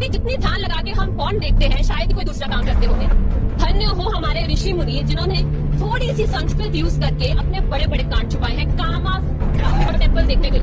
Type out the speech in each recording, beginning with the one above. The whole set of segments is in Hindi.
दीदी जितनी ध्यान लगा के हम पॉर्न देखते हैं शायद ही कोई दूसरा काम करते होंगे। धन्य हो हमारे ऋषि मुनि जिन्होंने थोड़ी सी संस्कृत यूज करके अपने बड़े बड़े कांड छुपाए हैं। कामा टेम्पल देखने गई,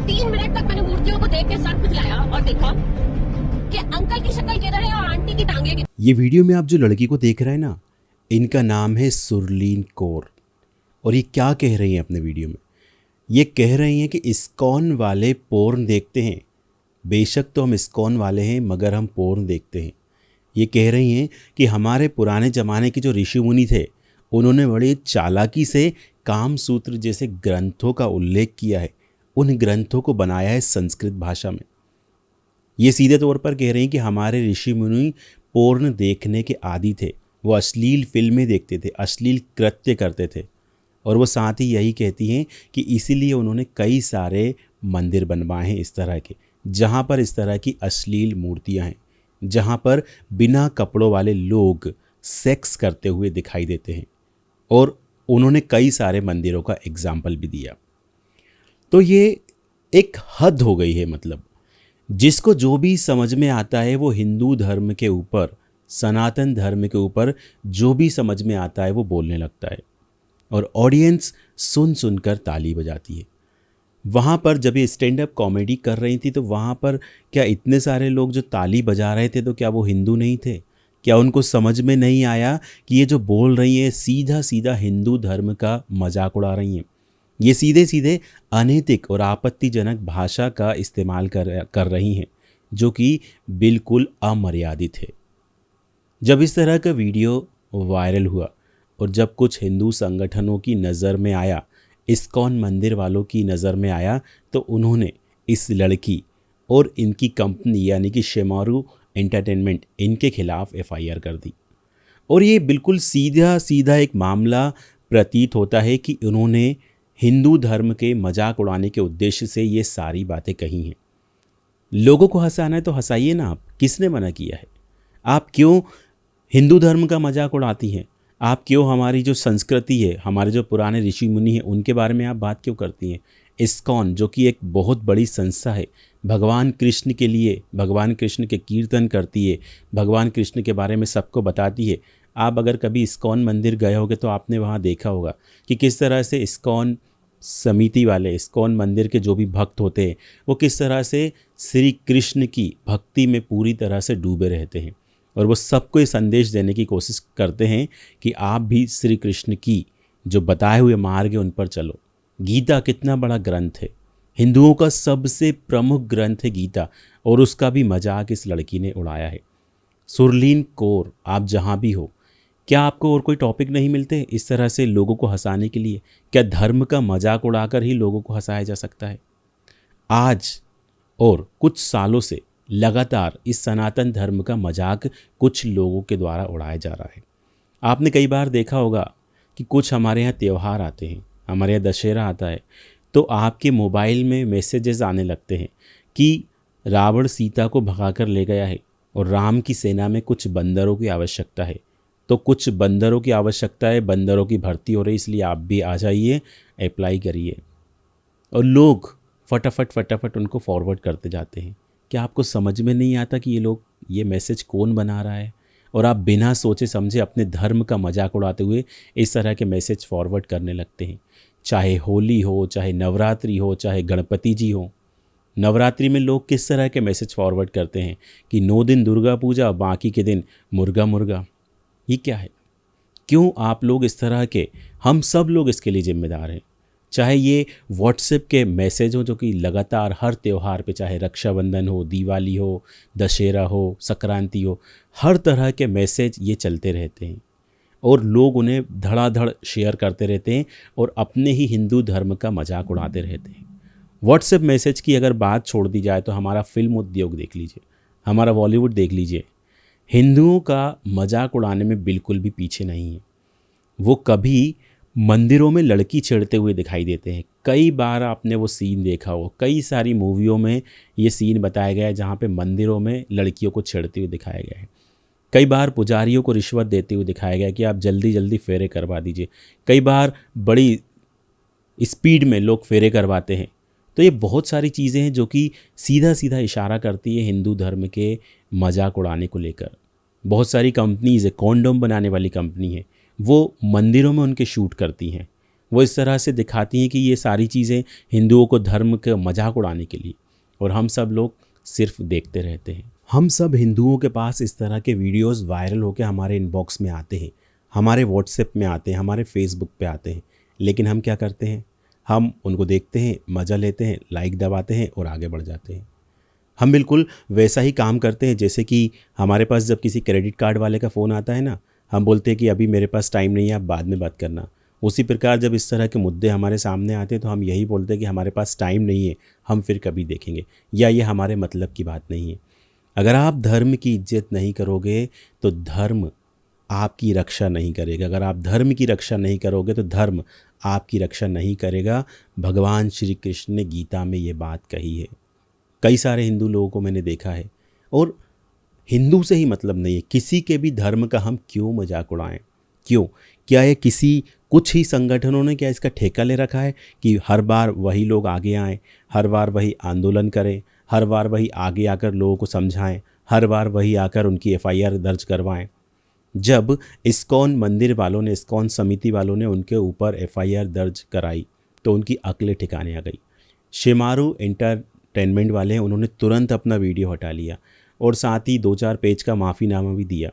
3 मिनट तक मैंने मूर्तियों को देख के सर खुजलाया और देखा कि अंकल की शक्ल किधर है और आंटी की टांगे किधर। ये वीडियो में आप जो लड़की को देख रहे हैं ना, इनका नाम है सुरलीन कौर। और ये क्या कह रही हैं अपने वीडियो में? ये कह रही हैं कि इस्कॉन वाले पोर्न देखते हैं। बेशक तो हम इस्कॉन वाले हैं मगर हम पोर्न देखते हैं। ये कह रही हैं कि हमारे पुराने ज़माने के जो ऋषि मुनि थे उन्होंने बड़ी चालाकी से कामसूत्र जैसे ग्रंथों का उल्लेख किया है, उन ग्रंथों को बनाया है संस्कृत भाषा में। ये सीधे तौर पर कह रही हैं कि हमारे ऋषि मुनि पोर्न देखने के आदी थे, वो अश्लील फिल्में देखते थे, अश्लील कृत्य करते थे। और वो साथ ही यही कहती हैं कि इसीलिए उन्होंने कई सारे मंदिर बनवाए हैं इस तरह के, जहाँ पर इस तरह की अश्लील मूर्तियाँ हैं, जहाँ पर बिना कपड़ों वाले लोग सेक्स करते हुए दिखाई देते हैं। और उन्होंने कई सारे मंदिरों का एग्जाम्पल भी दिया। तो ये एक हद हो गई है। मतलब जिसको जो भी समझ में आता है वो हिंदू धर्म के ऊपर, सनातन धर्म के ऊपर जो भी समझ में आता है वो बोलने लगता है और ऑडियंस सुन सुनकर ताली बजाती है। वहाँ पर जब ये स्टैंड अप कॉमेडी कर रही थी तो वहाँ पर क्या इतने सारे लोग जो ताली बजा रहे थे तो क्या वो हिंदू नहीं थे? क्या उनको समझ में नहीं आया कि ये जो बोल रही है सीधा सीधा हिंदू धर्म का मजाक उड़ा रही हैं? ये सीधे सीधे अनैतिक और आपत्तिजनक भाषा का इस्तेमाल कर रही हैं, जो कि बिल्कुल अमर्यादित है। जब इस तरह का वीडियो वायरल हुआ और जब कुछ हिंदू संगठनों की नज़र में आया, इस्कॉन मंदिर वालों की नज़र में आया, तो उन्होंने इस लड़की और इनकी कंपनी यानी कि शेमारू एंटरटेनमेंट, इनके खिलाफ FIR कर दी। और ये बिल्कुल सीधा सीधा एक मामला प्रतीत होता है कि उन्होंने हिंदू धर्म के मजाक उड़ाने के उद्देश्य से ये सारी बातें कही हैं। लोगों को हंसाना है तो हंसाइए ना आप, किसने मना किया है? आप क्यों हिंदू धर्म का मजाक उड़ाती हैं? आप क्यों हमारी जो संस्कृति है, हमारे जो पुराने ऋषि मुनि हैं, उनके बारे में आप बात क्यों करती हैं? इस्कॉन जो कि एक बहुत बड़ी संस्था है, भगवान कृष्ण के लिए, भगवान कृष्ण के कीर्तन करती है, भगवान कृष्ण के बारे में सबको बताती है। आप अगर कभी इस्कॉन मंदिर गए होगे तो आपने वहाँ देखा होगा कि किस तरह से इस्कॉन समिति वाले, इस्कॉन मंदिर के जो भी भक्त होते हैं, वो किस तरह से श्री कृष्ण की भक्ति में पूरी तरह से डूबे रहते हैं। और वो सबको ये संदेश देने की कोशिश करते हैं कि आप भी श्री कृष्ण की जो बताए हुए मार्ग है उन पर चलो। गीता कितना बड़ा ग्रंथ है, हिंदुओं का सबसे प्रमुख ग्रंथ है गीता, और उसका भी मजाक इस लड़की ने उड़ाया है। सुरलीन कौर, आप जहाँ भी हो, क्या आपको और कोई टॉपिक नहीं मिलते इस तरह से लोगों को हंसाने के लिए? क्या धर्म का मजाक उड़ाकर ही लोगों को हंसाया जा सकता है? आज और कुछ सालों से लगातार इस सनातन धर्म का मजाक कुछ लोगों के द्वारा उड़ाया जा रहा है। आपने कई बार देखा होगा कि कुछ हमारे यहाँ त्यौहार आते हैं, हमारे यहाँ दशहरा आता है, तो आपके मोबाइल में मैसेजेस आने लगते हैं कि रावण सीता को भगाकर ले गया है और राम की सेना में कुछ बंदरों की आवश्यकता है, तो कुछ बंदरों की आवश्यकता है, बंदरों की भर्ती हो रही, इसलिए आप भी आ जाइए, अप्लाई करिए। और लोग फटाफट उनको फॉरवर्ड करते जाते हैं। क्या आपको समझ में नहीं आता कि ये मैसेज कौन बना रहा है? और आप बिना सोचे समझे अपने धर्म का मजाक उड़ाते हुए इस तरह के मैसेज फॉरवर्ड करने लगते हैं। चाहे होली हो, चाहे नवरात्रि हो, चाहे गणपति जी हो। नवरात्रि में लोग किस तरह के मैसेज फॉरवर्ड करते हैं कि 9 दिन दुर्गा पूजा, बाकी के दिन मुर्गा मुर्गा। ये क्या है? क्यों आप लोग इस तरह के, हम सब लोग इसके लिए जिम्मेदार हैं। चाहे ये व्हाट्सएप के मैसेज हो जो कि लगातार हर त्यौहार पे, चाहे रक्षाबंधन हो, दिवाली हो, दशहरा हो, संक्रांति हो, हर तरह के मैसेज ये चलते रहते हैं और लोग उन्हें धड़ाधड़ शेयर करते रहते हैं और अपने ही हिंदू धर्म का मजाक उड़ाते रहते हैं। व्हाट्सएप मैसेज की अगर बात छोड़ दी जाए तो हमारा फिल्म उद्योग देख लीजिए, हमारा बॉलीवुड देख लीजिए, हिंदुओं का मजाक उड़ाने में बिल्कुल भी पीछे नहीं है। वो कभी मंदिरों में लड़की छेड़ते हुए दिखाई देते हैं। कई बार आपने वो सीन देखा हो, कई सारी मूवियों में ये सीन बताया गया है जहाँ पे मंदिरों में लड़कियों को छेड़ते हुए दिखाया गया है। कई बार पुजारियों को रिश्वत देते हुए दिखाया गया कि आप जल्दी जल्दी फेरे करवा दीजिए। कई बार बड़ी स्पीड में लोग फेरे करवाते हैं। तो ये बहुत सारी चीज़ें हैं जो कि सीधा सीधा इशारा करती है हिंदू धर्म के मजाक उड़ाने को लेकर। बहुत सारी कंपनीज़ है, कॉन्डोम बनाने वाली कंपनी है, वो मंदिरों में उनके शूट करती हैं। वो इस तरह से दिखाती हैं कि ये सारी चीज़ें हिंदुओं को धर्म के मजाक उड़ाने के लिए, और हम सब लोग सिर्फ देखते रहते हैं। हम सब हिंदुओं के पास इस तरह के वीडियोस वायरल होकर हमारे इनबॉक्स में आते हैं, हमारे व्हाट्सएप में आते हैं, हमारे फेसबुक पे आते हैं, लेकिन हम क्या करते हैं? हम उनको देखते हैं, मज़ा लेते हैं, लाइक दबाते हैं और आगे बढ़ जाते हैं। हम बिल्कुल वैसा ही काम करते हैं जैसे कि हमारे पास जब किसी क्रेडिट कार्ड वाले का फ़ोन आता है ना, हम बोलते हैं कि अभी मेरे पास टाइम नहीं है, आप बाद में बात करना। उसी प्रकार जब इस तरह के मुद्दे हमारे सामने आते हैं तो हम यही बोलते हैं कि हमारे पास टाइम नहीं है, हम फिर कभी देखेंगे, या ये हमारे मतलब की बात नहीं है। अगर आप धर्म की इज्जत नहीं करोगे तो धर्म आपकी रक्षा नहीं करेगा। अगर आप धर्म की रक्षा नहीं करोगे तो धर्म आपकी रक्षा नहीं करेगा। भगवान श्री कृष्ण ने गीता में ये बात कही है। कई सारे हिंदू लोगों को मैंने देखा है, और हिंदू से ही मतलब नहीं है, किसी के भी धर्म का हम क्यों मजाक उड़ाएं? क्यों? क्या ये किसी कुछ ही संगठनों ने क्या इसका ठेका ले रखा है कि हर बार वही लोग आगे आएँ, हर बार वही आंदोलन करें, हर बार वही आगे आकर लोगों को समझाएं, हर बार वही आकर उनकी FIR दर्ज करवाएं? जब इस्कॉन मंदिर वालों ने, इस्कॉन समिति वालों ने उनके ऊपर FIR दर्ज कराई तो उनकी अक्लें ठिकाने आ गई। शिमारू एंटरटेनमेंट वाले हैं, उन्होंने तुरंत अपना वीडियो हटा लिया और साथ ही 2-4 पेज का माफ़ीनामा भी दिया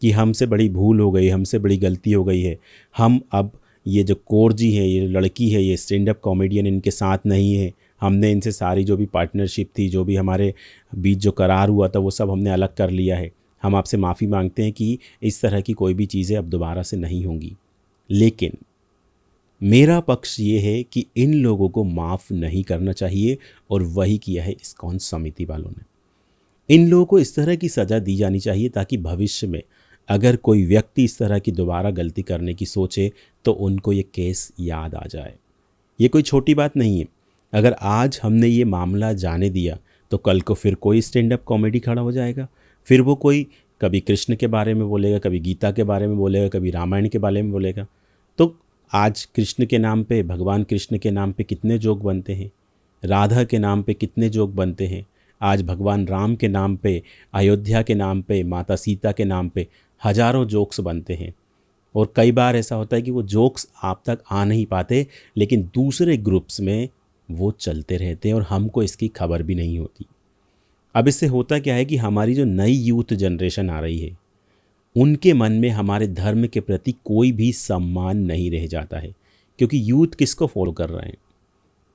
कि हमसे बड़ी भूल हो गई, हमसे बड़ी गलती हो गई है। हम अब ये जो कौर जी है, ये लड़की है, ये स्टैंड अप कॉमेडियन इनके साथ नहीं है। हमने इनसे सारी जो भी पार्टनरशिप थी, जो भी हमारे बीच जो करार हुआ था, वो सब हमने अलग कर लिया है। हम आपसे माफ़ी मांगते हैं कि इस तरह की कोई भी चीज़ें अब दोबारा से नहीं होंगी। लेकिन मेरा पक्ष ये है कि इन लोगों को माफ़ नहीं करना चाहिए, और वही किया है इस्कॉन समिति वालों ने। इन लोगों को इस तरह की सज़ा दी जानी चाहिए ताकि भविष्य में अगर कोई व्यक्ति इस तरह की दोबारा गलती करने की सोचे तो उनको ये केस याद आ जाए। ये कोई छोटी बात नहीं है। अगर आज हमने ये मामला जाने दिया तो कल को फिर कोई स्टैंड अप कॉमेडी खड़ा हो जाएगा, फिर वो कोई कभी कृष्ण के बारे में बोलेगा, कभी गीता के बारे में बोलेगा, कभी रामायण के बारे में बोलेगा। तो आज कृष्ण के नाम पे, भगवान कृष्ण के नाम पे कितने जोक बनते हैं, राधा के नाम पे कितने जोक बनते हैं, आज भगवान राम के नाम पे, अयोध्या के नाम पे, माता सीता के नाम पे हज़ारों जोक्स बनते हैं। और कई बार ऐसा होता है कि वो जोक्स आप तक आ नहीं पाते, लेकिन दूसरे ग्रुप्स में वो चलते रहते हैं और हमको इसकी खबर भी नहीं होती। अब इससे होता क्या है कि हमारी जो नई यूथ जनरेशन आ रही है, उनके मन में हमारे धर्म के प्रति कोई भी सम्मान नहीं रह जाता है, क्योंकि यूथ किसको फॉलो कर रहे हैं?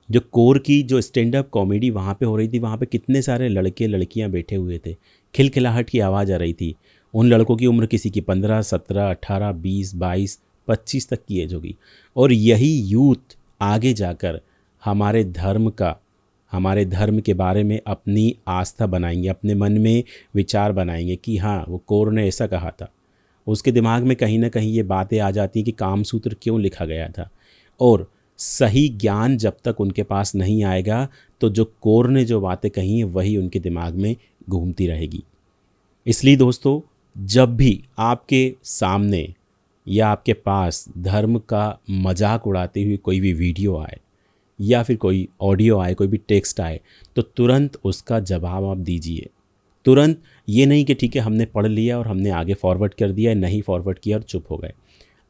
जो कोर की जो स्टैंड अप कॉमेडी वहाँ पे हो रही थी, वहाँ पे कितने सारे लड़के लड़कियाँ बैठे हुए थे, खिलखिलाहट की आवाज़ आ रही थी। उन लड़कों की उम्र किसी की 15, 17, 18, 20, 22, 25 तक की एज होगी। और यही यूथ आगे जाकर हमारे धर्म के बारे में अपनी आस्था बनाएंगे, अपने मन में विचार बनाएंगे कि हाँ, वो कोर ने ऐसा कहा था। उसके दिमाग में कहीं ना कहीं ये बातें आ जाती हैं कि कामसूत्र क्यों लिखा गया था। और सही ज्ञान जब तक उनके पास नहीं आएगा तो जो कोर ने जो बातें कही हैं वही उनके दिमाग में घूमती रहेगी। इसलिए दोस्तों, जब भी आपके सामने या आपके पास धर्म का मजाक उड़ाते हुए कोई भी वीडियो आए या फिर कोई ऑडियो आए, कोई भी टेक्स्ट आए, तो तुरंत उसका जवाब आप दीजिए। तुरंत ये नहीं कि ठीक है हमने पढ़ लिया और हमने आगे फॉरवर्ड कर दिया, नहीं फॉरवर्ड किया और चुप हो गए।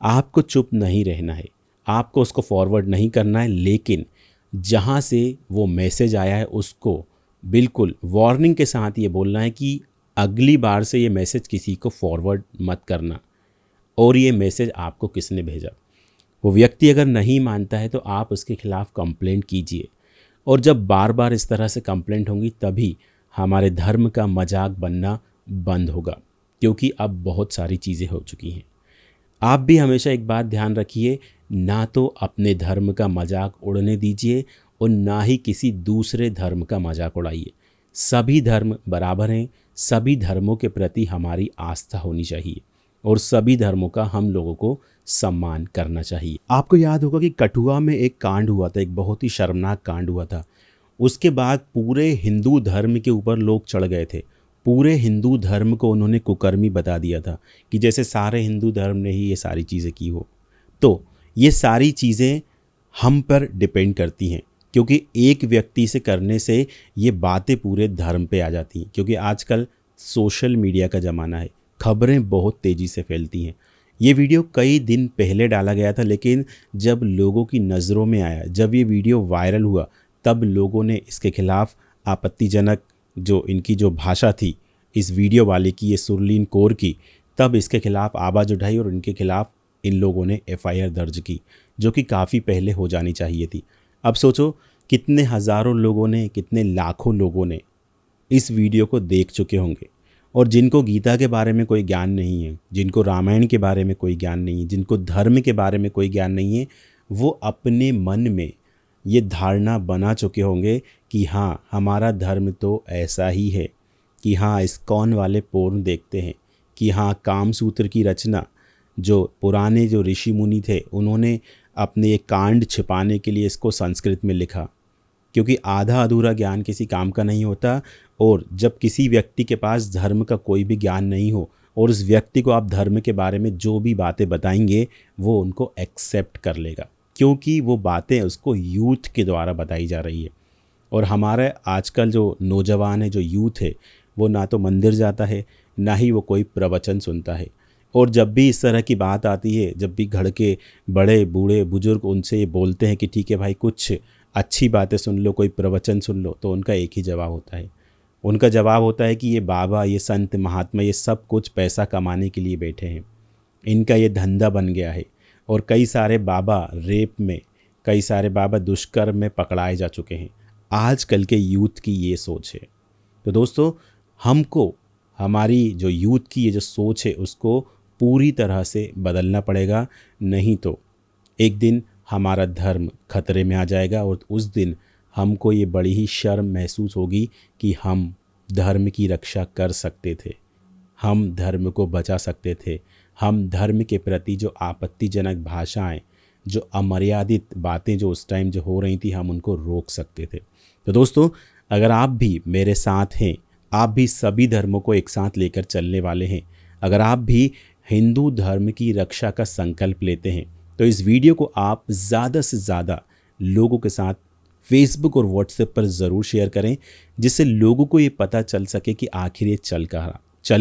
आपको चुप नहीं रहना है, आपको उसको फॉरवर्ड नहीं करना है, लेकिन जहाँ से वो मैसेज आया है उसको बिल्कुल वार्निंग के साथ ये बोलना है कि अगली बार से ये मैसेज किसी को फॉरवर्ड मत करना। और ये मैसेज आपको किसने भेजा, वो व्यक्ति अगर नहीं मानता है तो आप उसके खिलाफ़ कंप्लेंट कीजिए। और जब बार बार इस तरह से कंप्लेंट होंगी तभी हमारे धर्म का मजाक बनना बंद होगा, क्योंकि अब बहुत सारी चीज़ें हो चुकी हैं। आप भी हमेशा एक बात ध्यान रखिए, ना तो अपने धर्म का मजाक उड़ने दीजिए और ना ही किसी दूसरे धर्म का मजाक उड़ाइए। सभी धर्म बराबर हैं, सभी धर्मों के प्रति हमारी आस्था होनी चाहिए और सभी धर्मों का हम लोगों को सम्मान करना चाहिए। आपको याद होगा कि कठुआ में एक कांड हुआ था, एक बहुत ही शर्मनाक कांड हुआ था। उसके बाद पूरे हिंदू धर्म के ऊपर लोग चढ़ गए थे। पूरे हिंदू धर्म को उन्होंने कुकर्मी बता दिया था कि जैसे सारे हिंदू धर्म ने ही ये सारी चीज़ें की हो। तो ये सारी चीज़ें हम पर डिपेंड करती हैं, क्योंकि एक व्यक्ति से करने से ये बातें पूरे धर्म पे आ जाती हैं। क्योंकि आजकल सोशल मीडिया का ज़माना है, खबरें बहुत तेज़ी से फैलती हैं। ये वीडियो कई दिन पहले डाला गया था, लेकिन जब लोगों की नज़रों में आया, जब ये वीडियो वायरल हुआ, तब लोगों ने इसके खिलाफ़ आपत्तिजनक जो इनकी जो भाषा थी इस वीडियो वाले की, ये सुरलीन कौर की, तब इसके खिलाफ़ आवाज़ उठाई और इनके खिलाफ़ इन लोगों ने एफआईआर दर्ज की, जो कि काफ़ी पहले हो जानी चाहिए थी। अब सोचो कितने हज़ारों लोगों ने, कितने लाखों लोगों ने इस वीडियो को देख चुके होंगे, और जिनको गीता के बारे में कोई ज्ञान नहीं है, जिनको रामायण के बारे में कोई ज्ञान नहीं है, जिनको धर्म के बारे में कोई ज्ञान नहीं है, वो अपने मन में ये धारणा बना चुके होंगे कि हाँ, हमारा धर्म तो ऐसा ही है, कि हाँ इस्कॉन वाले पोर्न देखते हैं, कि हाँ कामसूत्र की रचना जो पुराने जो ऋषि मुनि थे उन्होंने अपने ये कांड छिपाने के लिए इसको संस्कृत में लिखा, क्योंकि आधा अधूरा ज्ञान किसी काम का नहीं होता। और जब किसी व्यक्ति के पास धर्म का कोई भी ज्ञान नहीं हो और उस व्यक्ति को आप धर्म के बारे में जो भी बातें बताएंगे वो उनको एक्सेप्ट कर लेगा, क्योंकि वो बातें उसको यूथ के द्वारा बताई जा रही है। और हमारे आजकल जो नौजवान है, जो यूथ है, वो ना तो मंदिर जाता है, ना ही वो कोई प्रवचन सुनता है। और जब भी इस तरह की बात आती है, जब भी घर के बड़े बूढ़े बुजुर्ग उनसे ये बोलते हैं कि ठीक है भाई कुछ अच्छी बातें सुन लो, कोई प्रवचन सुन लो, तो उनका एक ही जवाब होता है। उनका जवाब होता है कि ये बाबा, ये संत महात्मा, ये सब कुछ पैसा कमाने के लिए बैठे हैं, इनका ये धंधा बन गया है। और कई सारे बाबा रेप में, कई सारे बाबा दुष्कर्म में पकड़ाए जा चुके हैं। आजकल के यूथ की ये सोच है। तो दोस्तों, हमको हमारी जो यूथ की ये जो सोच है उसको पूरी तरह से बदलना पड़ेगा, नहीं तो एक दिन हमारा धर्म खतरे में आ जाएगा और उस दिन हमको ये बड़ी ही शर्म महसूस होगी कि हम धर्म की रक्षा कर सकते थे, हम धर्म को बचा सकते थे, हम धर्म के प्रति जो आपत्तिजनक भाषाएं, जो अमर्यादित बातें जो उस टाइम जो हो रही थी, हम उनको रोक सकते थे। तो दोस्तों, अगर आप भी मेरे साथ हैं, आप भी सभी धर्मों को एक साथ लेकर चलने वाले हैं, अगर आप भी हिंदू धर्म की रक्षा का संकल्प लेते हैं, तो इस वीडियो को आप ज़्यादा से ज़्यादा लोगों के साथ फेसबुक और व्हाट्सएप पर ज़रूर शेयर करें, जिससे लोगों को ये पता चल सके कि आखिर ये चल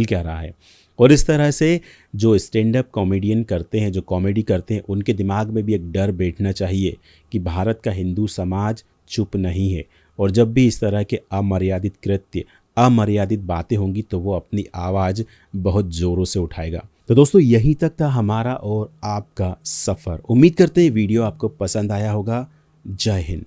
क्या रहा है। और इस तरह से जो स्टैंड अप कॉमेडियन करते हैं, जो कॉमेडी करते हैं, उनके दिमाग में भी एक डर बैठना चाहिए कि भारत का हिंदू समाज चुप नहीं है, और जब भी इस तरह के अमर्यादित कृत्य, अमर्यादित बातें होंगी तो वो अपनी आवाज़ बहुत ज़ोरों से उठाएगा। तो दोस्तों, यहीं तक था हमारा और आपका सफ़र। उम्मीद करते हैं वीडियो आपको पसंद आया होगा। जय हिंद।